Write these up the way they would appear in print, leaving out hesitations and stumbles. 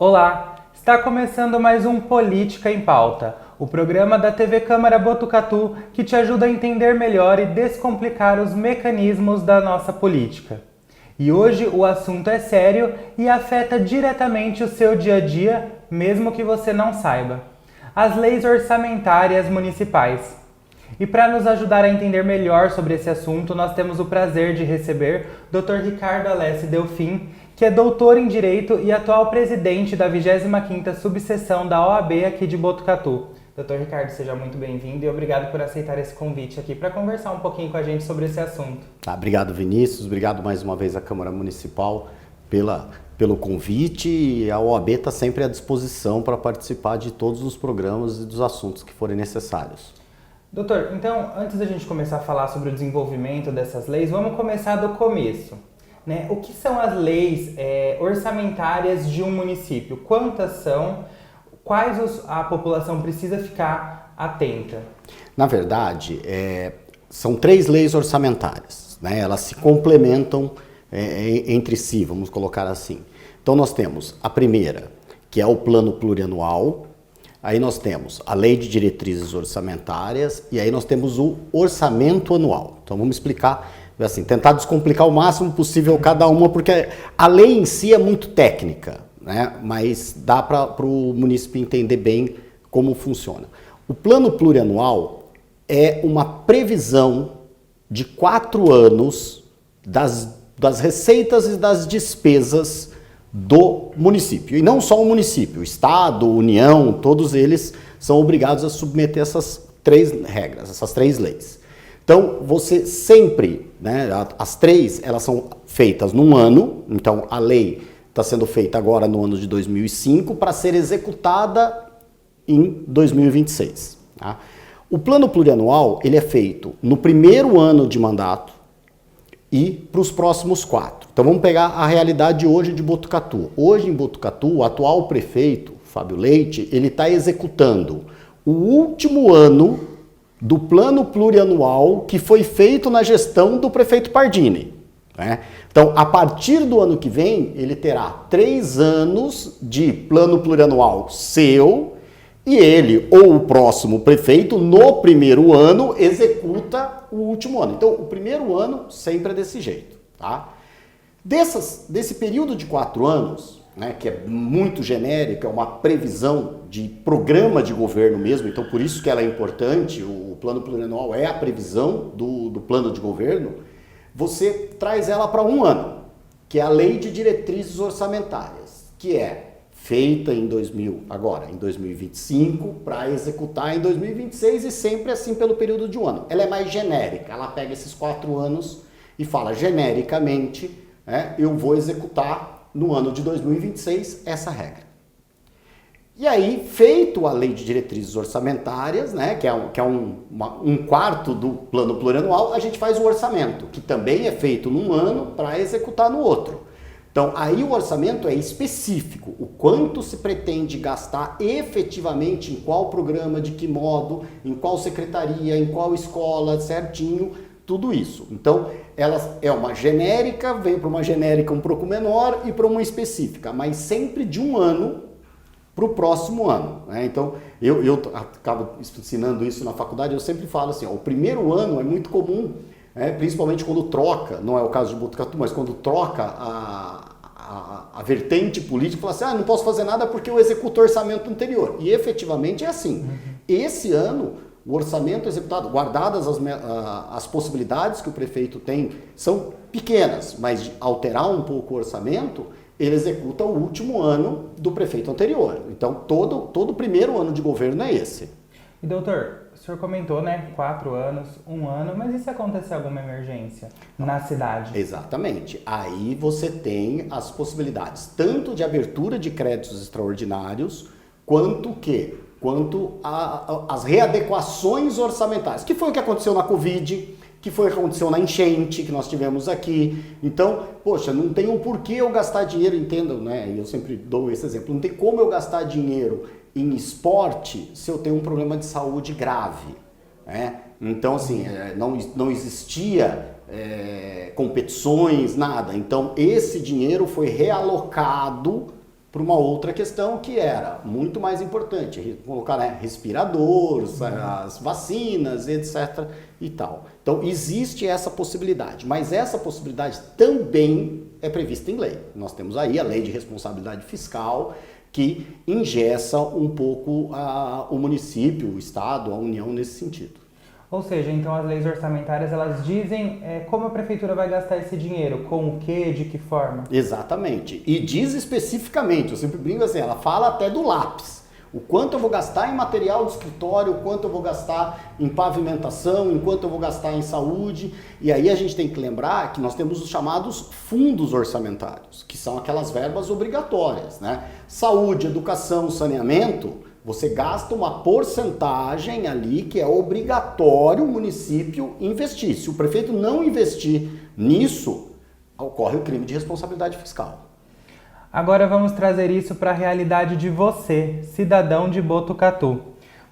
Olá, está começando mais um Política em Pauta, o programa da TV Câmara Botucatu que te ajuda a entender melhor e descomplicar os mecanismos da nossa política. E hoje o assunto é sério e afeta diretamente o seu dia a dia, mesmo que você não saiba. As leis orçamentárias municipais. E para nos ajudar a entender melhor sobre esse assunto, nós temos o prazer de receber Dr. Ricardo Alessi Delfim, que é doutor em Direito e atual presidente da 25ª Subseção da OAB aqui de Botucatu. Dr. Ricardo, seja muito bem-vindo e obrigado por aceitar esse convite aqui para conversar um pouquinho com a gente sobre esse assunto. Obrigado, Vinícius. Obrigado mais uma vez à Câmara Municipal pelo convite, e a OAB está sempre à disposição para participar de todos os programas e dos assuntos que forem necessários. Doutor, então, antes da gente começar a falar sobre o desenvolvimento dessas leis, vamos começar do começo. Né? O que são as leis orçamentárias de um município? Quantas são? Quais a população precisa ficar atenta? Na verdade, são 3 leis orçamentárias, né? Elas se complementam entre si, vamos colocar assim. Então nós temos a primeira, que é o Plano Plurianual, aí nós temos a Lei de Diretrizes Orçamentárias e aí nós temos o Orçamento Anual. Então vamos explicar, assim, tentar descomplicar o máximo possível cada uma, porque a lei em si é muito técnica, né? Mas dá para o município entender bem como funciona. O Plano Plurianual é uma previsão de 4 anos das receitas e das despesas do município. E não só o município, o Estado, União, todos eles são obrigados a submeter essas 3 regras, essas 3 leis. Então, você sempre, né, as 3, elas são feitas num ano, então a lei está sendo feita agora no ano de 2005 para ser executada em 2026. Tá? O plano plurianual, ele é feito no primeiro ano de mandato e para os próximos 4. Então vamos pegar a realidade hoje de Botucatu. Hoje em Botucatu, o atual prefeito, Fábio Leite, ele está executando o último ano do plano plurianual que foi feito na gestão do prefeito Pardini. Né? Então, a partir do ano que vem, ele terá 3 anos de plano plurianual seu e ele ou o próximo prefeito, no primeiro ano, executa o último ano. Então, o primeiro ano sempre é desse jeito. Tá? Desse período de 4 anos, né, que é muito genérico, é uma previsão de programa de governo mesmo, então por isso que ela é importante, o plano plurianual é a previsão do plano de governo, você traz ela para 1 ano, que é a Lei de Diretrizes Orçamentárias, que é feita em 2025, para executar em 2026 e sempre assim pelo período de 1 ano. Ela é mais genérica, ela pega esses 4 anos e fala genericamente, eu vou executar no ano de 2026 essa regra. E aí, feito a Lei de Diretrizes Orçamentárias, né, que é um quarto do plano plurianual, a gente faz o orçamento, que também é feito num ano para executar no outro. Então, aí o orçamento é específico, o quanto se pretende gastar efetivamente em qual programa, de que modo, em qual secretaria, em qual escola, certinho, tudo isso. Então, ela é uma genérica, vem para uma genérica um pouco menor e para uma específica, mas sempre de 1 ano para o próximo ano. Né? Então, eu acabo ensinando isso na faculdade, eu sempre falo assim, o primeiro ano é muito comum, principalmente quando troca, não é o caso de Botucatu, mas quando troca a vertente política, fala assim, não posso fazer nada porque eu executo o orçamento anterior. E efetivamente é assim. Esse ano, o orçamento executado, guardadas as possibilidades que o prefeito tem, são pequenas, mas de alterar um pouco o orçamento, ele executa o último ano do prefeito anterior. Então, todo o primeiro ano de governo é esse. E doutor, o senhor comentou, né, 4 anos, 1 ano, mas e se acontecer alguma emergência na cidade? Exatamente. Aí você tem as possibilidades, tanto de abertura de créditos extraordinários, quanto as readequações orçamentárias, que foi o que aconteceu na Covid, que foi o que aconteceu na enchente que nós tivemos aqui. Então, poxa, não tem um porquê eu gastar dinheiro, entendam, né? Eu sempre dou esse exemplo, não tem como eu gastar dinheiro em esporte se eu tenho um problema de saúde grave. Né? Então, assim, não existia competições, nada. Então, esse dinheiro foi realocado para uma outra questão que era muito mais importante, colocar, né, respiradores, as vacinas, etc. e tal. Então, existe essa possibilidade, mas essa possibilidade também é prevista em lei. Nós temos aí a Lei de Responsabilidade Fiscal, que engessa um pouco o município, o Estado, a União nesse sentido. Ou seja, então as leis orçamentárias, elas dizem como a prefeitura vai gastar esse dinheiro, com o quê, de que forma? Exatamente. E diz especificamente, eu sempre brinco assim, ela fala até do lápis. O quanto eu vou gastar em material de escritório, o quanto eu vou gastar em pavimentação, o quanto eu vou gastar em saúde. E aí a gente tem que lembrar que nós temos os chamados fundos orçamentários, que são aquelas verbas obrigatórias, né? Saúde, educação, saneamento. Você gasta uma porcentagem ali que é obrigatório o município investir. Se o prefeito não investir nisso, ocorre o crime de responsabilidade fiscal. Agora vamos trazer isso para a realidade de você, cidadão de Botucatu.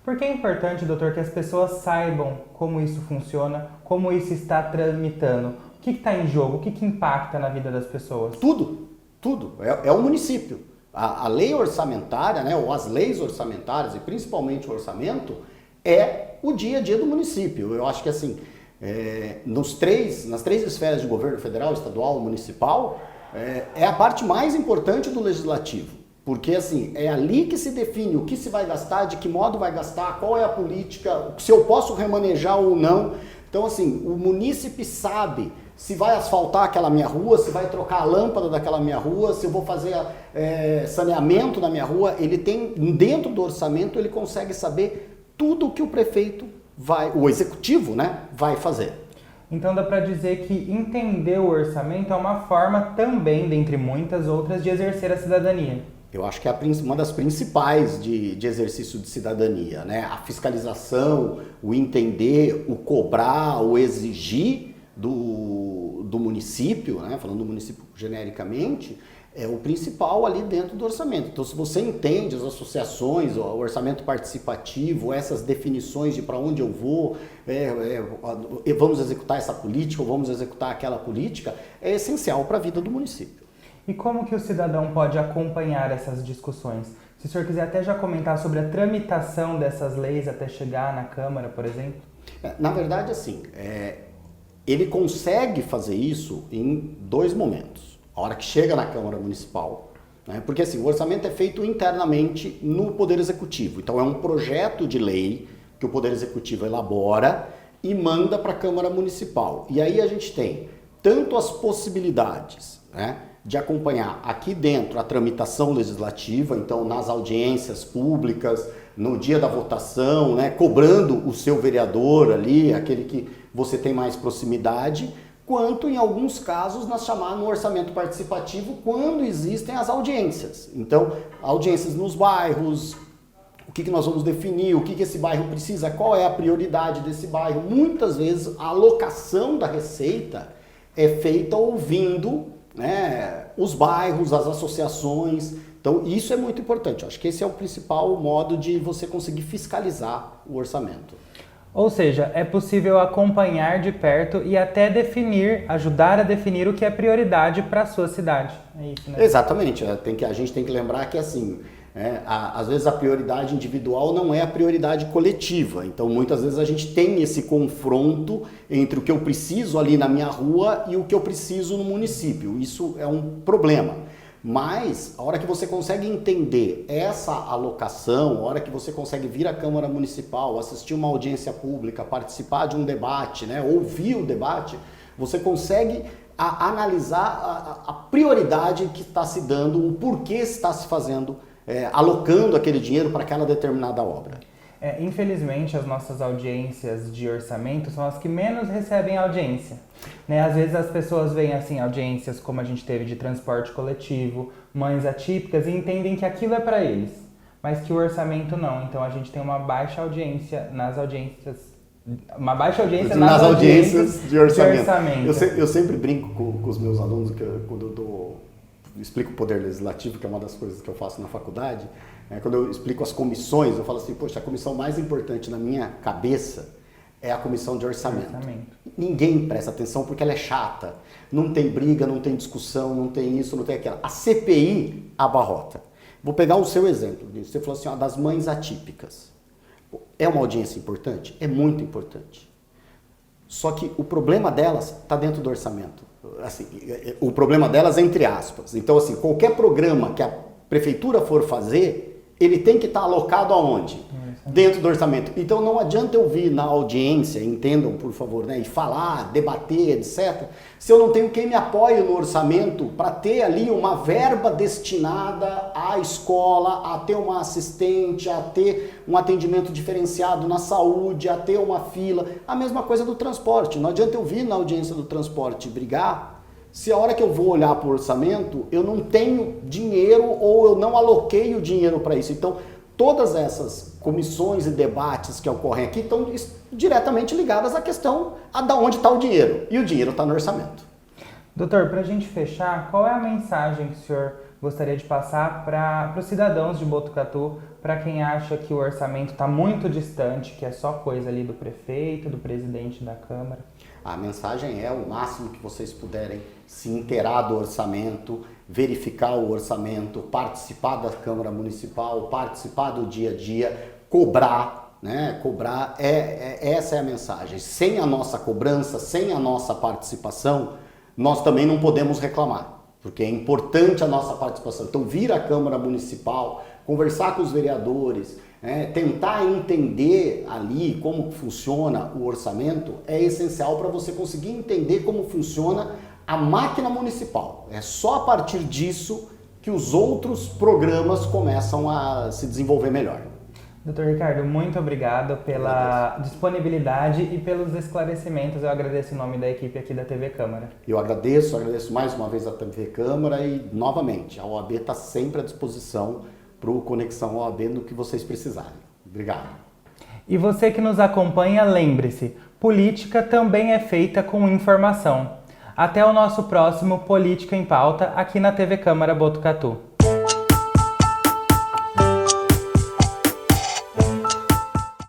Por que é importante, doutor, que as pessoas saibam como isso funciona, como isso está tramitando? O que está em jogo? O que impacta na vida das pessoas? Tudo. É o município. A lei orçamentária, né, ou as leis orçamentárias, e principalmente o orçamento, é o dia a dia do município. Eu acho que assim, nas três esferas de governo federal, estadual, municipal, é a parte mais importante do legislativo. Porque assim, é ali que se define o que se vai gastar, de que modo vai gastar, qual é a política, se eu posso remanejar ou não. Então assim, o munícipe sabe se vai asfaltar aquela minha rua, se vai trocar a lâmpada daquela minha rua, se eu vou fazer saneamento na minha rua. Ele tem, dentro do orçamento, ele consegue saber tudo o que o prefeito o executivo, né, vai fazer. Então dá para dizer que entender o orçamento é uma forma também, dentre muitas outras, de exercer a cidadania. Eu acho que é uma das principais de exercício de cidadania, né? A fiscalização, o entender, o cobrar, o exigir do município, né? Falando do município genericamente, é o principal ali dentro do orçamento. Então, se você entende as associações, o orçamento participativo, essas definições de para onde eu vou, vamos executar essa política ou vamos executar aquela política, é essencial para a vida do município. E como que o cidadão pode acompanhar essas discussões? Se o senhor quiser até já comentar sobre a tramitação dessas leis até chegar na Câmara, por exemplo. Na verdade, assim, ele consegue fazer isso em 2 momentos. A hora que chega na Câmara Municipal, né? Porque assim, o orçamento é feito internamente no Poder Executivo. Então é um projeto de lei que o Poder Executivo elabora e manda para a Câmara Municipal. E aí a gente tem tanto as possibilidades, né, de acompanhar aqui dentro a tramitação legislativa, então nas audiências públicas, no dia da votação, né, cobrando o seu vereador ali, aquele que você tem mais proximidade, quanto em alguns casos no orçamento participativo, quando existem as audiências. Então, audiências nos bairros, o que nós vamos definir, o que esse bairro precisa, qual é a prioridade desse bairro. Muitas vezes a alocação da receita é feita ouvindo, né, os bairros, as associações. Então, isso é muito importante. Eu acho que esse é o principal modo de você conseguir fiscalizar o orçamento. Ou seja, é possível acompanhar de perto e até ajudar a definir o que é prioridade para a sua cidade. É isso, né? Exatamente. A gente tem que lembrar que, assim, às vezes a prioridade individual não é a prioridade coletiva. Então, muitas vezes a gente tem esse confronto entre o que eu preciso ali na minha rua e o que eu preciso no município. Isso é um problema. Mas, a hora que você consegue entender essa alocação, a hora que você consegue vir à Câmara Municipal, assistir uma audiência pública, participar de um debate, né, ouvir o debate, você consegue analisar a prioridade que está se dando, o porquê está se fazendo, alocando aquele dinheiro para aquela determinada obra. Infelizmente, as nossas audiências de orçamento são as que menos recebem audiência. Né? Às vezes as pessoas veem assim, audiências como a gente teve de transporte coletivo, mães atípicas, e entendem que aquilo é para eles, mas que o orçamento não. Então a gente tem uma baixa audiência nas audiências de orçamento. Eu sempre brinco com os meus alunos, quando eu explico o Poder Legislativo, que é uma das coisas que eu faço na faculdade. Quando eu explico as comissões, eu falo assim, poxa, a comissão mais importante na minha cabeça é a comissão de orçamento. Ninguém presta atenção porque ela é chata. Não tem briga, não tem discussão, não tem isso, não tem aquilo. A CPI abarrota. Vou pegar o seu exemplo. Você falou assim, ó, das mães atípicas. É uma audiência importante? É muito importante. Só que o problema delas está dentro do orçamento. Assim, o problema delas é entre aspas. Então, assim, qualquer programa que a prefeitura for fazer, ele tem que estar alocado aonde? Dentro do orçamento. Então não adianta eu vir na audiência, entendam por favor, né, e falar, debater, etc., se eu não tenho quem me apoie no orçamento para ter ali uma verba destinada à escola, a ter uma assistente, a ter um atendimento diferenciado na saúde, a ter uma fila. A mesma coisa do transporte. Não adianta eu vir na audiência do transporte brigar se a hora que eu vou olhar para o orçamento eu não tenho dinheiro ou eu não aloquei o dinheiro para isso. Então, todas essas comissões e debates que ocorrem aqui estão diretamente ligadas à questão de onde está o dinheiro. E o dinheiro está no orçamento. Doutor, para a gente fechar, qual é a mensagem que o senhor gostaria de passar para os cidadãos de Botucatu, para quem acha que o orçamento está muito distante, que é só coisa ali do prefeito, do presidente da Câmara? A mensagem é o máximo que vocês puderem se inteirar do orçamento, verificar o orçamento, participar da Câmara Municipal, participar do dia a dia, cobrar, né? Cobrar, essa é a mensagem. Sem a nossa cobrança, sem a nossa participação, nós também não podemos reclamar, porque é importante a nossa participação. Então, vir à Câmara Municipal, conversar com os vereadores, tentar entender ali como funciona o orçamento é essencial para você conseguir entender como funciona a máquina municipal. É só a partir disso que os outros programas começam a se desenvolver melhor. Doutor Ricardo, muito obrigado pela disponibilidade e pelos esclarecimentos. Eu agradeço em nome da equipe aqui da TV Câmara. Eu agradeço mais uma vez a TV Câmara e, novamente, a OAB está sempre à disposição para o Conexão OAB no que vocês precisarem. Obrigado. E você que nos acompanha, lembre-se, política também é feita com informação. Até o nosso próximo Política em Pauta aqui na TV Câmara Botucatu.